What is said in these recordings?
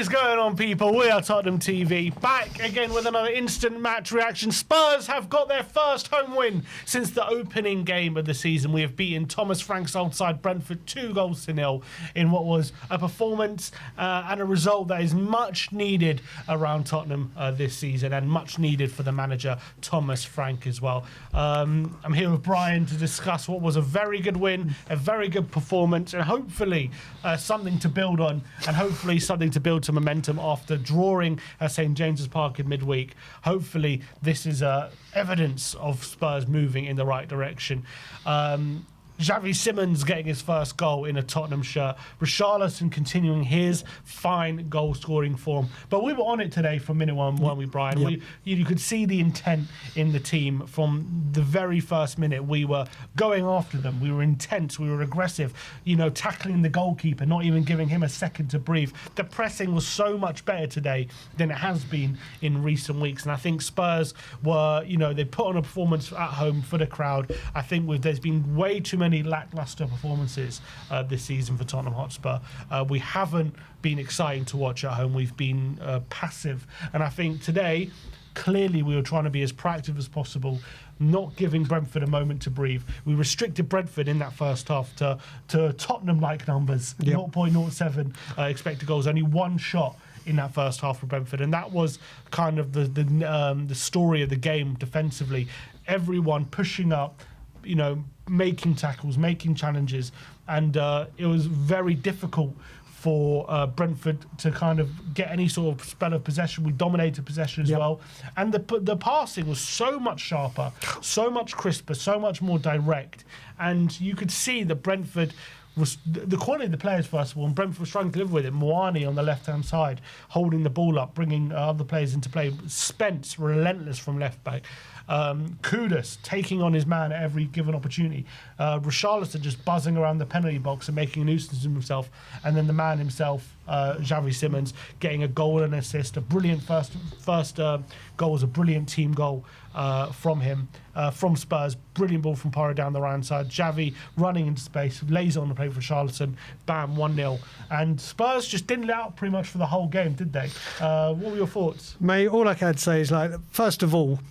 is going on, people? We are Tottenham TV, back again with another instant match reaction. Spurs have got their first home win since the opening game of the season. We have beaten Thomas Frank's old side Brentford 2-0 in what was a performance and a result that is much needed around Tottenham this season, and much needed for the manager Thomas Frank as well. I'm here with Brian to discuss what was a very good win, a very good performance, and hopefully something to build on, and hopefully something to build some momentum after drawing at St James's Park in midweek. Hopefully this is evidence of Spurs moving in the right direction. Xavi Simons getting his first goal in a Tottenham shirt. Richarlison continuing his fine goal-scoring form. But we were on it today from minute one, weren't we, Brian? Yep. You could see the intent in the team from the very first minute. We were going after them. We were intense. We were aggressive. Tackling the goalkeeper, not even giving him a second to breathe. The pressing was so much better today than it has been in recent weeks. And I think Spurs were, they put on a performance at home for the crowd. I think there's been way too many lackluster performances this season for Tottenham Hotspur. We haven't been exciting to watch at home. We've been passive, and I think today clearly we were trying to be as proactive as possible, not giving Brentford a moment to breathe. We restricted Brentford in that first half to Tottenham-like numbers. 0.07 expected goals, only one shot in that first half for Brentford, and that was kind of the story of the game defensively. Everyone pushing up, making tackles, making challenges, and it was very difficult for Brentford to kind of get any sort of spell of possession. We dominated possession as well, and the passing was so much sharper, so much crisper, so much more direct, and you could see that Brentford was the quality of the players, first of all, and Brentford was trying to live with it. Moani on the left-hand side, holding the ball up, bringing other players into play. Spence, relentless from left-back. Kudus taking on his man at every given opportunity. Richarlison just buzzing around the penalty box and making a nuisance of himself. And then the man himself, Xavi Simons, getting a goal and assist. A brilliant first goal was a brilliant team goal from him, from Spurs. Brilliant ball from Porro down the right side. Xavi running into space, lays on the play for Richarlison. Bam, 1-0. And Spurs just didn't let out pretty much for the whole game, did they? What were your thoughts? Mate, all I can say is, first of all,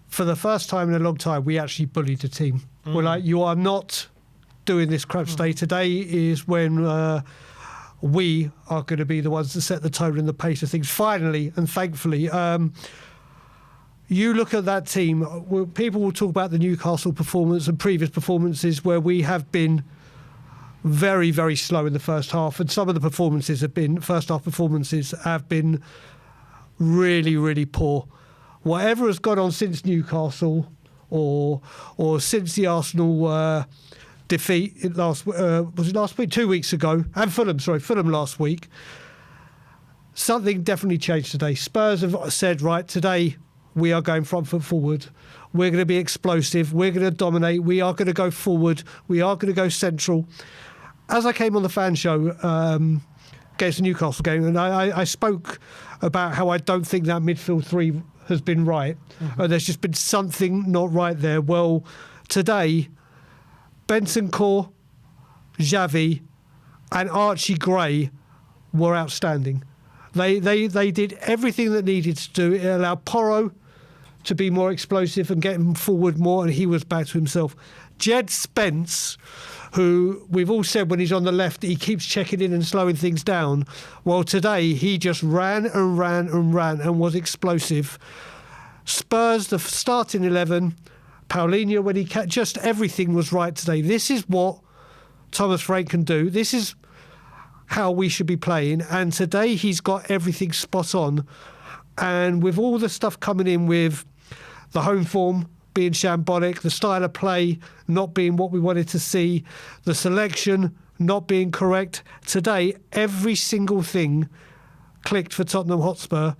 for the first time in a long time, we actually bullied the team. We're like, you are not doing this crap today. Today is when we are going to be the ones that set the tone and the pace of things. Finally, and thankfully, you look at that team, people will talk about the Newcastle performance and previous performances where we have been very, very slow in the first half. And some of the performances have been, first half performances have been really, really poor. Whatever has gone on since Newcastle or since the Arsenal defeat was it last week? 2 weeks ago, and Fulham last week, something definitely changed today. Spurs have said, right, today we are going front foot forward. We're going to be explosive. We're going to dominate. We are going to go forward. We are going to go central. As I came on the fan show against the Newcastle game, and I spoke about how I don't think that midfield three has been right. There's just been something not right there. Well, today, Bentancur, Xavi and Archie Gray were outstanding. They did everything that needed to do. It allowed Porro to be more explosive and get him forward more, and he was back to himself. Jed Spence, who we've all said when he's on the left, he keeps checking in and slowing things down. Well, today he just ran and was explosive. Spurs, the starting 11, Paulinho when he just everything was right today. This is what Thomas Frank can do. This is how we should be playing. And today he's got everything spot on. And with all the stuff coming in with the home form being shambolic, the style of play not being what we wanted to see, the selection not being correct, today every single thing clicked for Tottenham Hotspur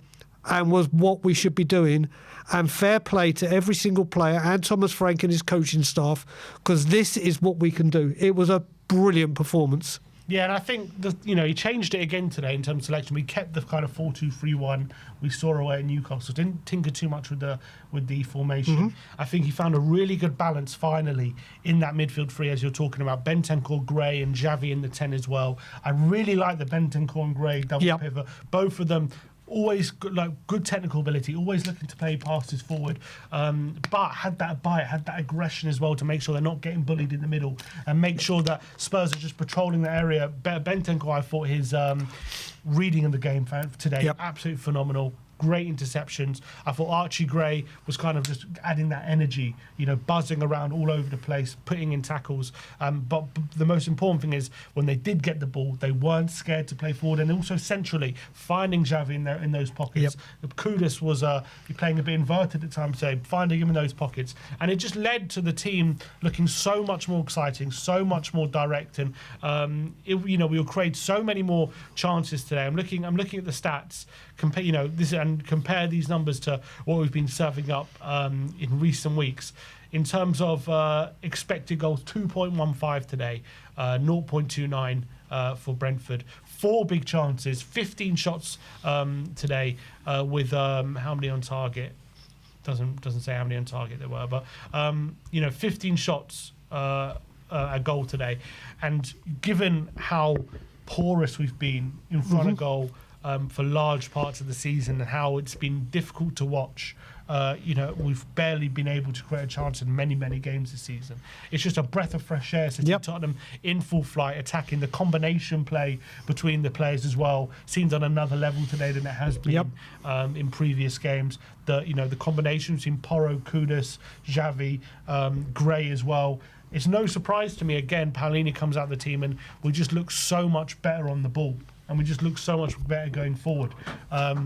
and was what we should be doing. And fair play to every single player and Thomas Frank and his coaching staff, because this is what we can do. It was a brilliant performance. Yeah, and I think he changed it again today in terms of selection. We kept the kind of 4-2-3-1 we saw away at Newcastle. Didn't tinker too much with the formation. I think he found a really good balance finally in that midfield three, as you're talking about. Bentancur, Gray, and Xavi in the 10 as well. I really like the Bentancur and Gray double pivot. Both of them always good technical ability, always looking to play passes forward, but had that bite, had that aggression as well to make sure they're not getting bullied in the middle and make sure that Spurs are just patrolling the area. Bentancur, I thought his reading of the game today, absolutely phenomenal. Great interceptions. I thought Archie Gray was kind of just adding that energy, buzzing around all over the place, putting in tackles. But the most important thing is when they did get the ball, they weren't scared to play forward, and also centrally finding Xavi in those pockets. Kudus was playing a bit inverted at times, so finding him in those pockets, and it just led to the team looking so much more exciting, so much more direct, and we will create so many more chances today. I'm looking at the stats. Compare these numbers to what we've been serving up in recent weeks. In terms of expected goals, 2.15 today, 0.29 for Brentford. 4 big chances, 15 shots today, with how many on target? Doesn't say how many on target there were, but 15 shots a goal today. And given how porous we've been in front of goal for large parts of the season and how it's been difficult to watch, we've barely been able to create a chance in many, many games this season. It's just a breath of fresh air. Tottenham in full flight, attacking. The combination play between the players as well seems on another level today than it has been in previous games. The combination between Porro, Kudus, Xavi, Gray as well. It's no surprise to me, again, Palhinha comes out of the team and we just look so much better on the ball. And we just look so much better going forward. That,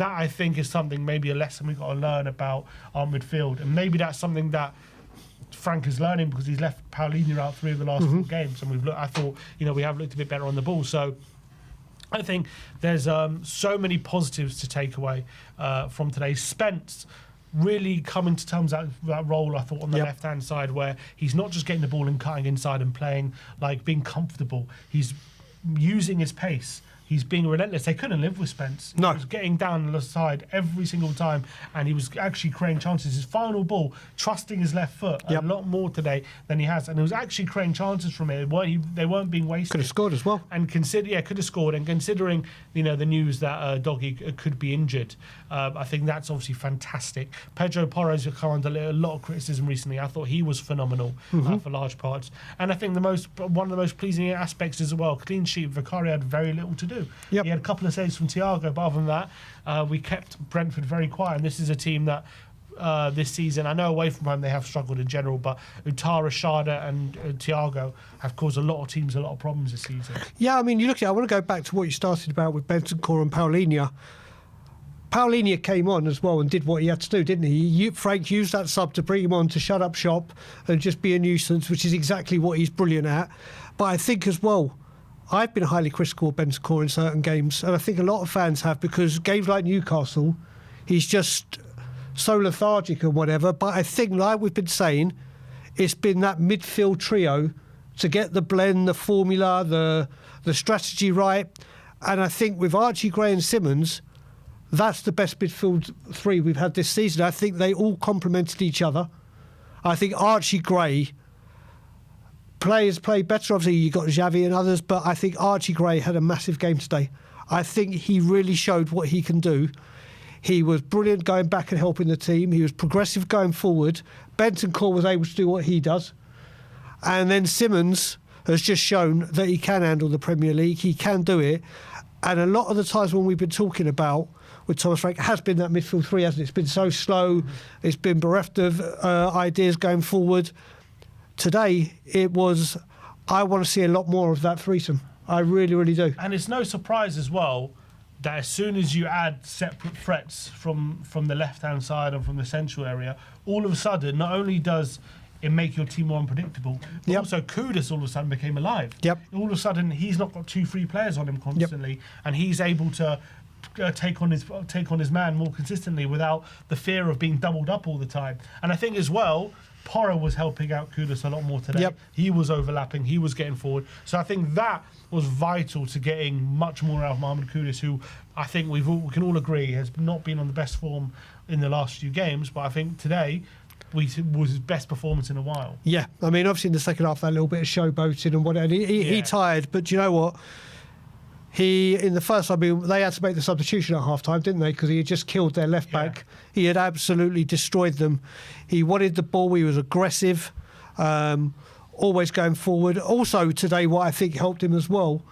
I think, is something, maybe a lesson we've got to learn about our midfield. And maybe that's something that Frank is learning because he's left Palhinha out 3 of the last 4 games. And I thought, we have looked a bit better on the ball. So I think there's so many positives to take away from today. Spence really coming to terms with that role, I thought, on the left-hand side, where he's not just getting the ball and cutting inside and playing, being comfortable. He's using his pace. He's being relentless. They couldn't live with Spence. He was getting down the side every single time, and he was actually creating chances. His final ball, trusting his left foot a lot more today than he has, and he was actually creating chances from it. They weren't being wasted. Could have scored as well. And could have scored. And considering the news that Doggy could be injured, I think that's obviously fantastic. Pedro Porro's come under a lot of criticism recently. I thought he was phenomenal for large parts. And I think one of the most pleasing aspects as well, clean sheet. Vicario had very little to do. He had a couple of saves from Thiago, but other than that, we kept Brentford very quiet. And this is a team that this season, I know away from home they have struggled in general, but Utara, Shada and Thiago have caused a lot of teams a lot of problems this season. Yeah, I mean, I want to go back to what you started about with Bentancur and Palhinha. Palhinha came on as well and did what he had to do, didn't he? Frank used that sub to bring him on to shut up shop and just be a nuisance, which is exactly what he's brilliant at. But I think as well, I've been highly critical of Bentancur in certain games, and I think a lot of fans have, because games like Newcastle, he's just so lethargic and whatever. But I think, like we've been saying, it's been that midfield trio to get the blend, the formula, the strategy right. And I think with Archie Gray and Simmons, that's the best midfield 3 we've had this season. I think they all complemented each other. I think Archie Gray, players play better. Obviously, you got Xavi and others, but I think Archie Gray had a massive game today. I think he really showed what he can do. He was brilliant going back and helping the team. He was progressive going forward. Bentancur was able to do what he does. And then Simmons has just shown that he can handle the Premier League. He can do it. And a lot of the times when we've been talking about with Thomas Frank has been that midfield 3, hasn't it? It's been so slow. It's been bereft of ideas going forward. Today, it was, I want to see a lot more of that threesome. I really, really do. And it's no surprise as well that as soon as you add separate threats from the left-hand side and from the central area, all of a sudden, not only does it make your team more unpredictable, but also Kudus all of a sudden became alive. All of a sudden, he's not got 2-3 players on him constantly, and he's able to take on his man more consistently without the fear of being doubled up all the time. And I think as well, Porro was helping out Kudus a lot more today. Yep. He was overlapping. He was getting forward. So I think that was vital to getting much more out of Mohamed Kudus, who I think we can all agree has not been on the best form in the last few games. But I think today was his best performance in a while. Yeah, I mean, obviously in the second half, that little bit of showboating and whatever. He tired, but do you know what? In the first, I mean, they had to make the substitution at half-time, didn't they? Because he had just killed their left-back. He had absolutely destroyed them. He wanted the ball. He was aggressive, always going forward. Also, today, what I think helped him as well,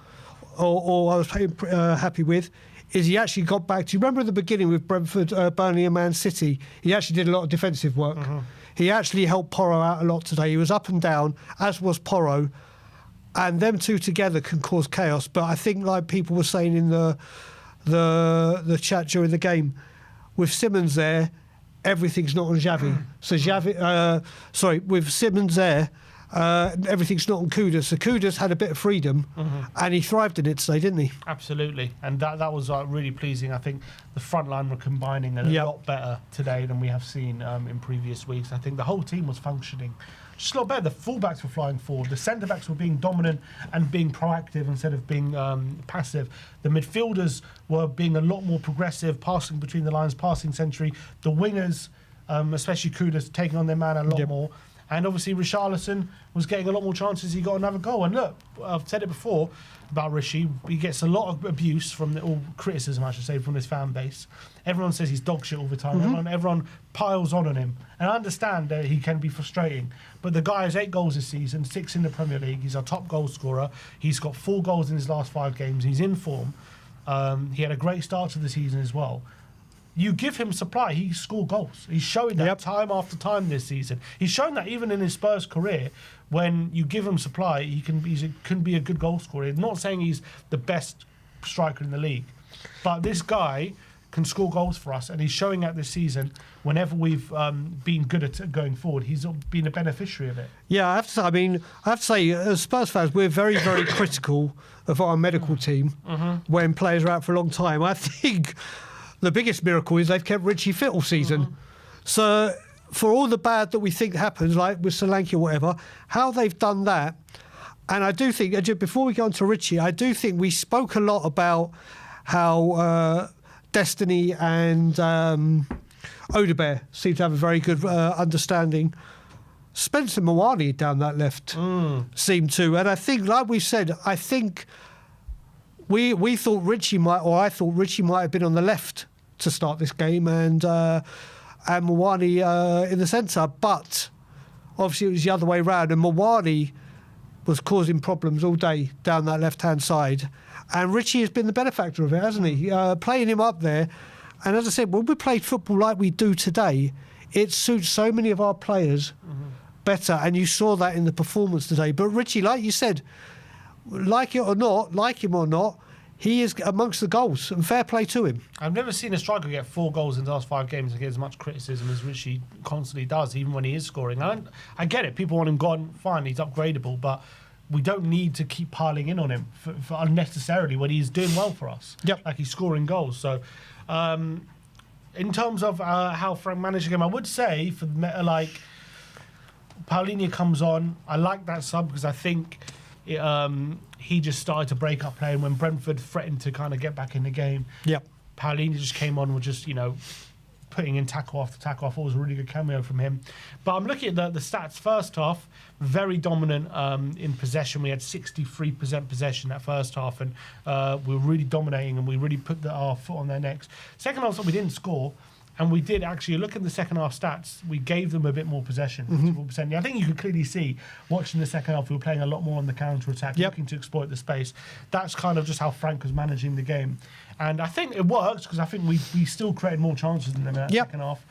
or I was happy with, is he actually got back. Do you remember at the beginning with Brentford, Burnley and Man City? He actually did a lot of defensive work. He actually helped Porro out a lot today. He was up and down, as was Porro. And them two together can cause chaos. But I think, like people were saying in the chat during the game, with Simmons there, everything's not on Xavi. So Xavi, with Simmons there, everything's not on Kudus. So Kudus had a bit of freedom, and he thrived in it today, didn't he? Absolutely, and that was really pleasing. I think the front line were combining a lot better today than we have seen in previous weeks. I think the whole team was functioning just a lot better. The fullbacks were flying forward. The centre-backs were being dominant and being proactive instead of being passive. The midfielders were being a lot more progressive, passing between the lines, passing century. The wingers, especially Kudus, taking on their man a lot more. And obviously Richarlison was getting a lot more chances. He got another goal. And look, I've said it before about Rishi. He gets a lot of abuse or criticism, I should say, from his fan base. Everyone says he's dog shit all the time. Everyone piles on him. And I understand that he can be frustrating. But the guy has 8 goals this season, 6 in the Premier League. He's our top goal scorer. He's got 4 goals in his last 5 games. He's in form. He had a great start to the season as well. You give him supply, he score goals. He's showing that time after time this season. He's shown that even in his Spurs career, when you give him supply, he can be a good goal scorer. I'm not saying he's the best striker in the league, but this guy can score goals for us, and he's showing that this season. Whenever we've been good at going forward, he's been a beneficiary of it. Yeah, I have to say, as Spurs fans, we're very, very critical of our medical team when players are out for a long time. I think the biggest miracle is they've kept Richie fit all season. So for all the bad that we think happens, like with Solanke or whatever, how they've done that, and I do think, before we go on to Richie, I do think we spoke a lot about how Destiny and Odebear seem to have a very good understanding. Spencer Mawani down that left seemed to, and I think, like we said, I think we thought Richie might, or I thought Richie might have been on the left to start this game, and Mawani in the centre, but obviously it was the other way round, and Mawani was causing problems all day down that left-hand side, and Richie has been the benefactor of it, hasn't he? Playing him up there, and as I said, when we play football like we do today, it suits so many of our players better, and you saw that in the performance today. But Richie, like you said, like him or not, he is amongst the goals, and fair play to him. I've never seen a striker get 4 goals in the last 5 games and get as much criticism as Richie constantly does, even when he is scoring. I get it, people want him gone, fine, he's upgradable, but we don't need to keep piling in on him for unnecessarily when he's doing well for us. Like he's scoring goals. So in terms of how Frank managed the game, I would say for like Paulinho comes on, I like that sub because I think he just started to break up play, and when Brentford threatened to kind of get back in the game, Paulinho just came on with just, putting in tackle after tackle. I thought it was a really good cameo from him. But I'm looking at the stats. First half, very dominant in possession. We had 63% possession that first half, and we were really dominating, and we really put our foot on their necks. Second half, we didn't score. And we did actually look at the second half stats. We gave them a bit more possession, 54%. I think you could clearly see, watching the second half, we were playing a lot more on the counter attack, looking to exploit the space. That's kind of just how Frank was managing the game, and I think it worked because I think we still created more chances than them in that second half.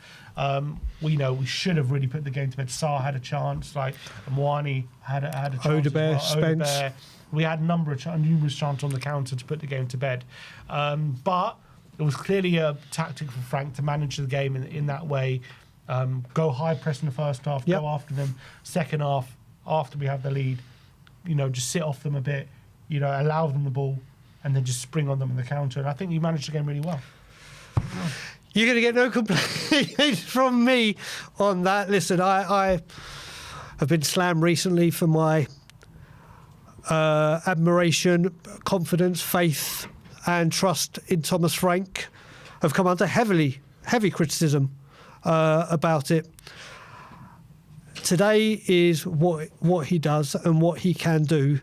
We should have really put the game to bed. Sarr had a chance, like Mwani had a chance. Odebear, Spence. We had numerous chances on the counter to put the game to bed, but it was clearly a tactic for Frank to manage the game in that way. Go high press in the first half, go after them. Second half, after we have the lead, just sit off them a bit, allow them the ball, and then just spring on them in the counter. And I think he managed the game really well. You're going to get no complaints from me on that. Listen, I have been slammed recently for my admiration, confidence, faith and trust in Thomas Frank. Have come under heavy criticism about it. Today is what he does and what he can do.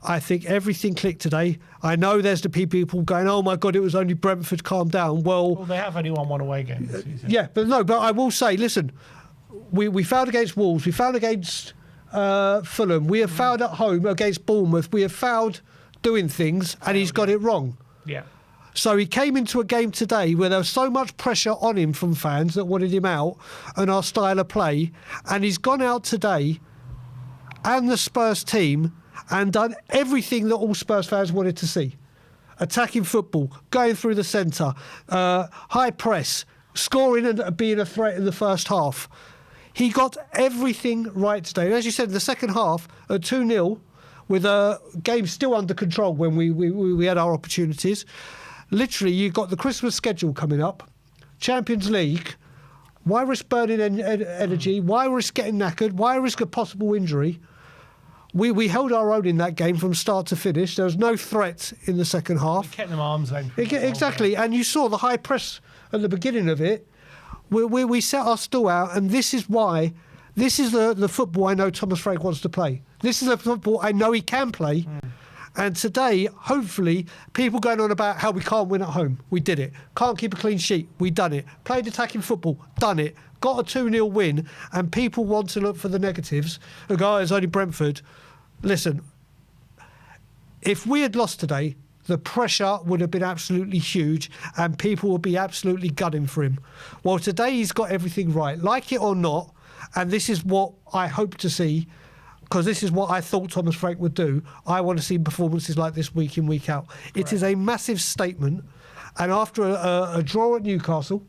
I think everything clicked today. I know there's the people going, oh my God, it was only Brentford, calm down. Well, they have only won one away game this season. Yeah, but I will say, listen, we fouled against Wolves, we fouled against Fulham, we have fouled at home against Bournemouth, we have fouled doing things, and he's got it wrong. Yeah. So he came into a game today where there was so much pressure on him from fans that wanted him out and our style of play, and he's gone out today and the Spurs team and done everything that all Spurs fans wanted to see. Attacking football, going through the centre, high press, scoring and being a threat in the first half. He got everything right today. And as you said, in the second half, at 2-0, with a game still under control when we had our opportunities, literally you've got the Christmas schedule coming up, Champions League. Why risk burning energy? Why risk getting knackered? Why risk a possible injury? We held our own in that game from start to finish. There was no threat in the second half. We kept them arm's length. Exactly, and you saw the high press at the beginning of it. We set our stall out, and this is why. This is the football I know Thomas Frank wants to play. This is the football I know he can play. And today, hopefully, people going on about how we can't win at home. We did it. Can't keep a clean sheet. We done it. Played attacking football. Done it. Got a 2-0 win. And people want to look for the negatives. And go, oh, it's only Brentford. Listen, if we had lost today, the pressure would have been absolutely huge and people would be absolutely gunning for him. Well, today he's got everything right. Like it or not, and this is what I hope to see, because this is what I thought Thomas Frank would do. I want to see performances like this week in, week out. Correct. It is a massive statement. And after a draw at Newcastle,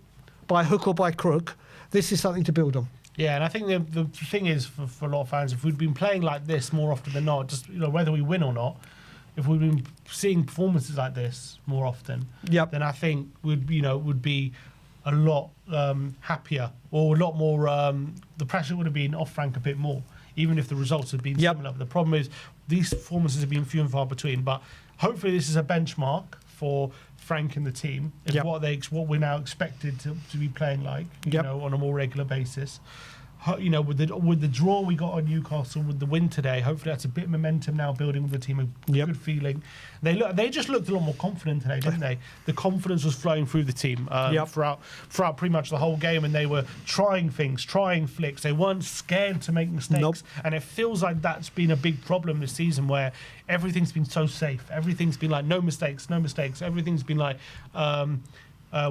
by hook or by crook, this is something to build on. Yeah, and I think the thing is, for a lot of fans, if we'd been playing like this more often than not, just whether we win or not, if we'd been seeing performances like this more often, then I think would be a lot happier, or a lot more. The pressure would have been off Frank a bit more, even if the results had been similar. But the problem is these performances have been few and far between. But hopefully, this is a benchmark for Frank and the team. What we're now expected to be playing like, on a more regular basis. With the draw we got on Newcastle, with the win today, hopefully that's a bit of momentum now building with the team, a good feeling. They just looked a lot more confident today, didn't they? The confidence was flowing through the team throughout pretty much the whole game, and they were trying things, trying flicks. They weren't scared to make mistakes, and it feels like that's been a big problem this season, where everything's been so safe. Everything's been like no mistakes. Everything's been like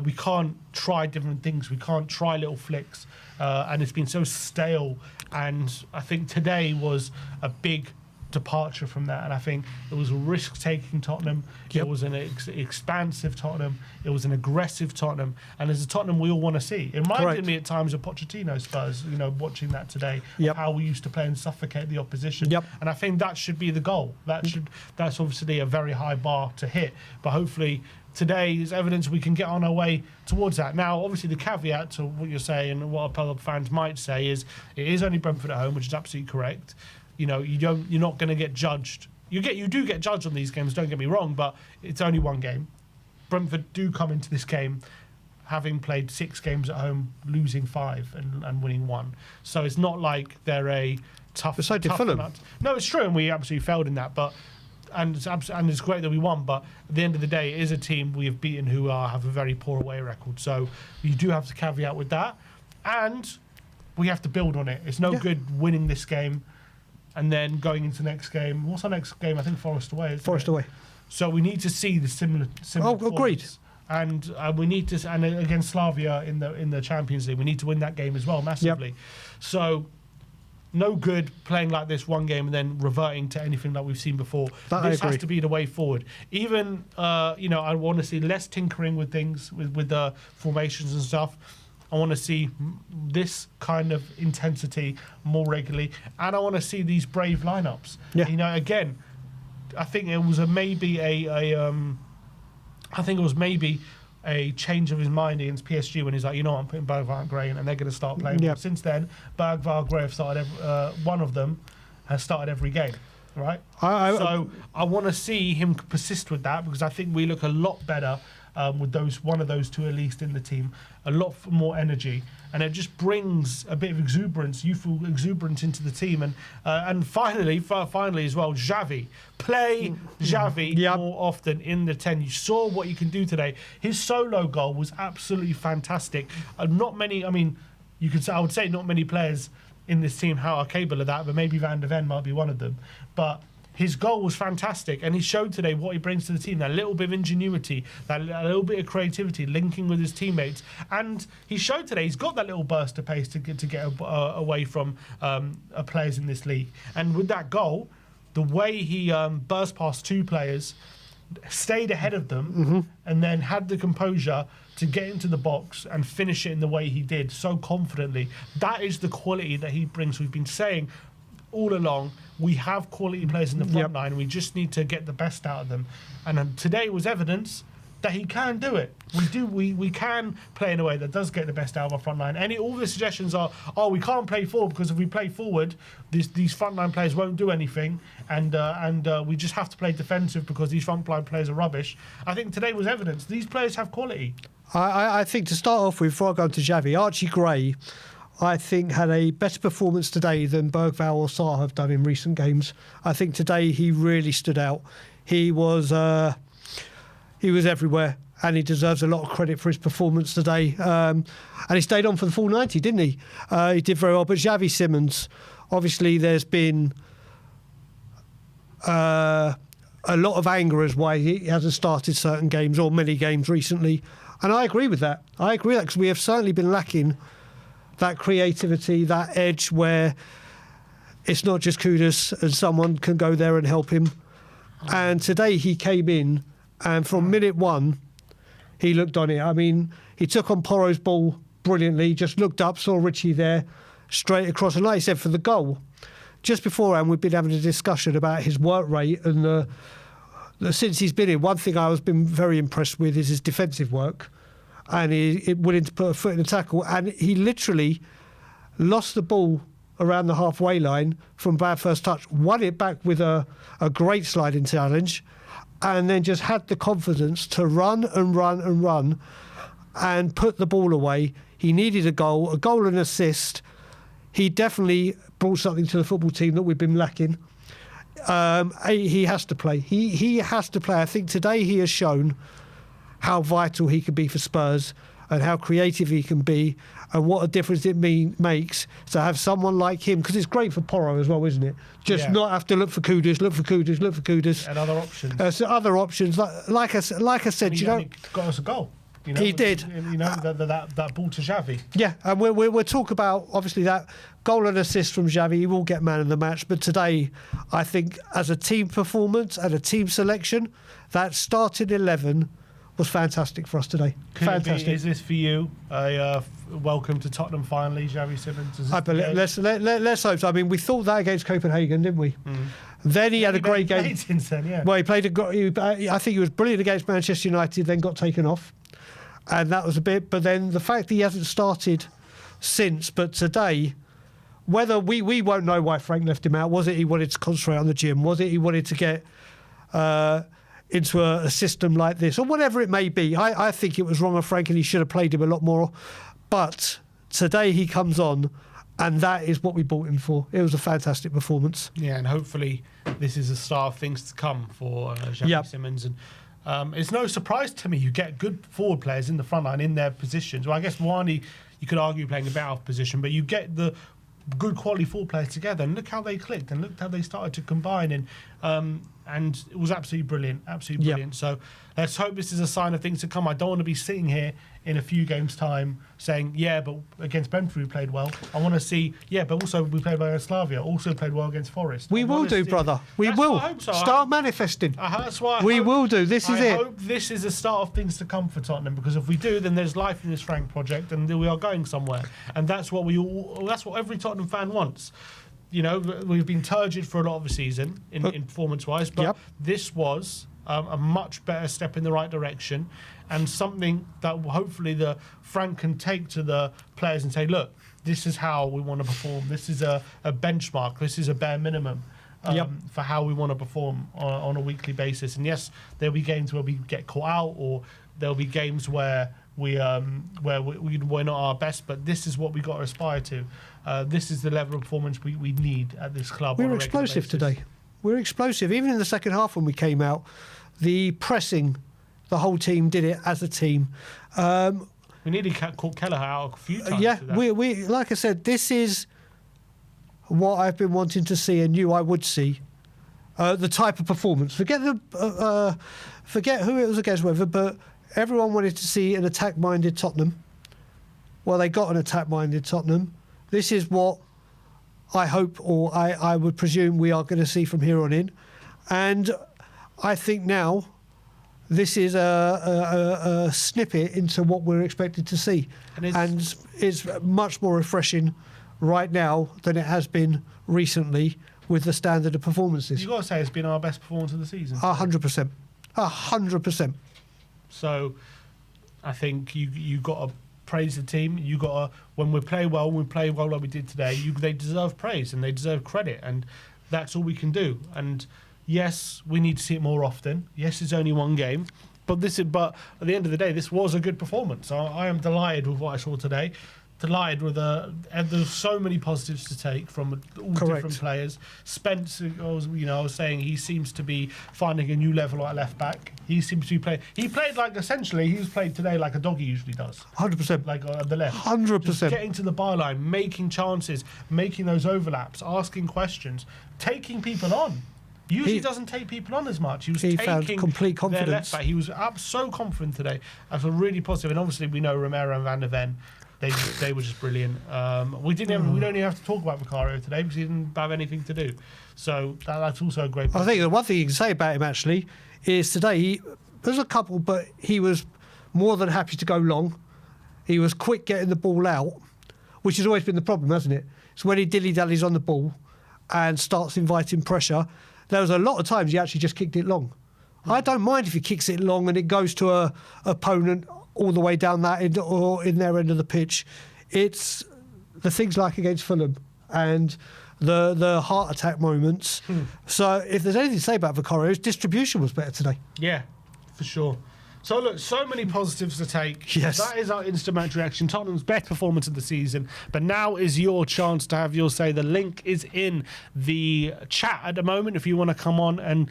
we can't try different things. We can't try little flicks. And it's been so stale, and I think today was a big departure from that, and I think it was a risk-taking Tottenham. It was an expansive Tottenham. It was an aggressive Tottenham, and as a Tottenham we all want to see. It reminded me at times of Pochettino's Spurs, watching that today, how we used to play and suffocate the opposition. And I think that should be the goal. That's obviously a very high bar to hit, but hopefully today is evidence we can get on our way towards that. Now, obviously, the caveat to what you're saying and what other fans might say is it is only Brentford at home, which is absolutely correct. You're not going to get judged. You do get judged on these games. Don't get me wrong, but it's only one game. Brentford do come into this game having played 6 games at home, losing 5 and winning 1. So it's not like they're a tough. Besides Fulham. No, it's true, and we absolutely failed in that, but. And it's great that we won, but at the end of the day, it is a team we have beaten who have a very poor away record. So you do have to caveat with that, and we have to build on it. It's no good winning this game and then going into the next game. What's our next game? I think Forest away. Forest away. So we need to see the similar. Agreed. And we need to, and against Slavia in the Champions League, we need to win that game as well massively. So. No good playing like this one game and then reverting to anything that we've seen before. This has to be the way forward. Even, I want to see less tinkering with things, with the formations and stuff. I want to see this kind of intensity more regularly. And I want to see these brave lineups. Again, I think it was maybe a change of his mind against PSG when he's like, you know what, I'm putting Bergwijn and Gray in, and they're going to start playing. Yep. Since then, Bergwijn, Gray have started. One of them has started every game, right? So I want to see him persist with that, because I think we look a lot better with one of those two at least in the team, a lot more energy, and it just brings a bit of exuberance, youthful exuberance into the team. And finally as well, Xavi. Play Xavi more often in the 10. You saw what you can do today. His solo goal was absolutely fantastic. Not many, I mean, I would say not many players in this team how are capable of that, but maybe Van de Ven might be one of them. But his goal was fantastic, and he showed today what he brings to the team, that little bit of ingenuity, that little bit of creativity, linking with his teammates. And he showed today he's got that little burst of pace to get away from players in this league. And with that goal, the way he burst past two players, stayed ahead of them, and then had the composure to get into the box and finish it in the way he did, so confidently. That is the quality that he brings. We've been saying all along, we have quality players in the front line. We just need to get the best out of them. And today was evidence that he can do it. We can play in a way that does get the best out of our front line. All the suggestions are, we can't play forward because if we play forward, these front line players won't do anything, and we just have to play defensive because these front line players are rubbish. I think today was evidence. These players have quality. I think to start off with, before I go to Xavi, Archie Gray, I think, had a better performance today than Bergwijn or Sarr have done in recent games. I think today he really stood out. He was everywhere, and he deserves a lot of credit for his performance today. And he stayed on for the full 90, didn't he? He did very well. But Xavi Simons, obviously there's been a lot of anger as why he hasn't started certain games or many games recently. And I agree with that. Because we have certainly been lacking that creativity, that edge where it's not just Kudus and someone can go there and help him. And today he came in, and from minute one, he looked on it. I mean, he took on Porro's ball brilliantly, just looked up, saw Richie there, straight across. And like I said, for the goal, just beforehand, we've been having a discussion about his work rate. And since he's been in, one thing I was been very impressed with is his defensive work. And he willing to put a foot in the tackle. And he literally lost the ball around the halfway line from bad first touch, won it back with a great sliding challenge, and then just had the confidence to run and put the ball away. He needed a goal and assist. He definitely brought something to the football team that we've been lacking. He has to play. He has to play. I think today he has shown how vital he can be for Spurs and how creative he can be and what a difference it makes to have someone like him, because it's great for Porro as well, isn't it? Just not have to look for Kudus. And other options. So other options. Like I said, he got us a goal. You know, he did. You know, that ball to Xavi. Yeah, and we'll talk about, obviously, that goal and assist from Xavi. He will get man of the match. But today, I think, as a team performance and a team selection, that starting 11 was fantastic for us today. Fantastic. Is this for you? Welcome to Tottenham finally, Xavi Simons. Let's hope so. I mean, we thought that against Copenhagen, didn't we? Then he had a great game. Since then, yeah. Well, he played. I think he was brilliant against Manchester United. Then got taken off, and that was a bit. But then the fact that he hasn't started since, but today, whether we won't know why Frank left him out. Was it he wanted to concentrate on the gym? Was it he wanted to get into a system like this, or whatever it may be? I think it was wrong of Frank, and he should have played him a lot more. But today he comes on, and that is what we bought him for. It was a fantastic performance. Yeah, and hopefully this is the start of things to come for Xavi Simons. And it's no surprise to me you get good forward players in the front line in their positions. Well, I guess Wani, you could argue playing a better off position, but you get the good quality forward players together, and look how they clicked, and look how they started to combine, and it was absolutely brilliant. So let's hope this is a sign of things to come. I don't want to be sitting here in a few games' time saying, but against Brentford we played well. I want to see, but also we played well against Slavia, also played well against Forest. We will do, brother. We will. Start manifesting. That's why we will do. This is it. I hope this is the start of things to come for Tottenham, because if we do, then there's life in this Frank project, and we are going somewhere. And that's what that's what every Tottenham fan wants. You know, we've been turgid for a lot of the season in performance-wise, but this was a much better step in the right direction. and something that hopefully the Frank can take to the players and say, look, this is how we want to perform. This is a benchmark. This is a bare minimum for how we want to perform on a weekly basis. And yes, there'll be games where we get caught out, or there'll be games where we're not our best, but this is what we got to aspire to. This is the level of performance we need at this club. We were explosive today. We were explosive. Even in the second half when we came out, the pressing, the whole team did it as a team. We nearly caught Kelleher out a few times. Yeah, we like I said, this is what I've been wanting to see and knew I would see. The type of performance. Forget who it was against, whether, but everyone wanted to see an attack-minded Tottenham. Well, they got an attack-minded Tottenham. This is what I hope, or I would presume we are going to see from here on in. And I think now this is a snippet into what we're expected to see. And it's much more refreshing right now than it has been recently with the standard of performances. You've got to say it's been our best performance of the season. 100%. 100%. So I think you got to praise the team. You got to, when we play well like we did today, they deserve praise and they deserve credit, and that's all we can do. And yes, we need to see it more often. Yes, it's only one game, but at the end of the day, this was a good performance. I am delighted with what I saw today. Delighted with and there's so many positives to take from all different players. Spence, I was saying he seems to be finding a new level at left back. He seems to be playing. He played like essentially he was played today like a doggy usually does. 100%. Like at the left. 100%. Just getting to the byline, making chances, making those overlaps, asking questions, taking people on. Usually doesn't take people on as much. He found complete confidence. Their left back. He was so confident today. I was really positive, and obviously we know Romero and Van der Ven. They were just brilliant. We don't even have to talk about Vicario today because he didn't have anything to do. So that's also a great. I think the one thing you can say about him actually is today there's a couple, but he was more than happy to go long. He was quick getting the ball out, which has always been the problem, hasn't it? So when he dilly-dallies on the ball and starts inviting pressure, there was a lot of times he actually just kicked it long. I don't mind if he kicks it long and it goes to a opponent all the way down that end or in their end of the pitch. It's the things like against Fulham and the heart attack moments. So if there's anything to say about Vicario, his distribution was better today. Yeah, for sure. So look, so many positives to take. Yes. That is our instant match reaction. Tottenham's best performance of the season. But now is your chance to have your say. The link is in the chat at the moment if you want to come on and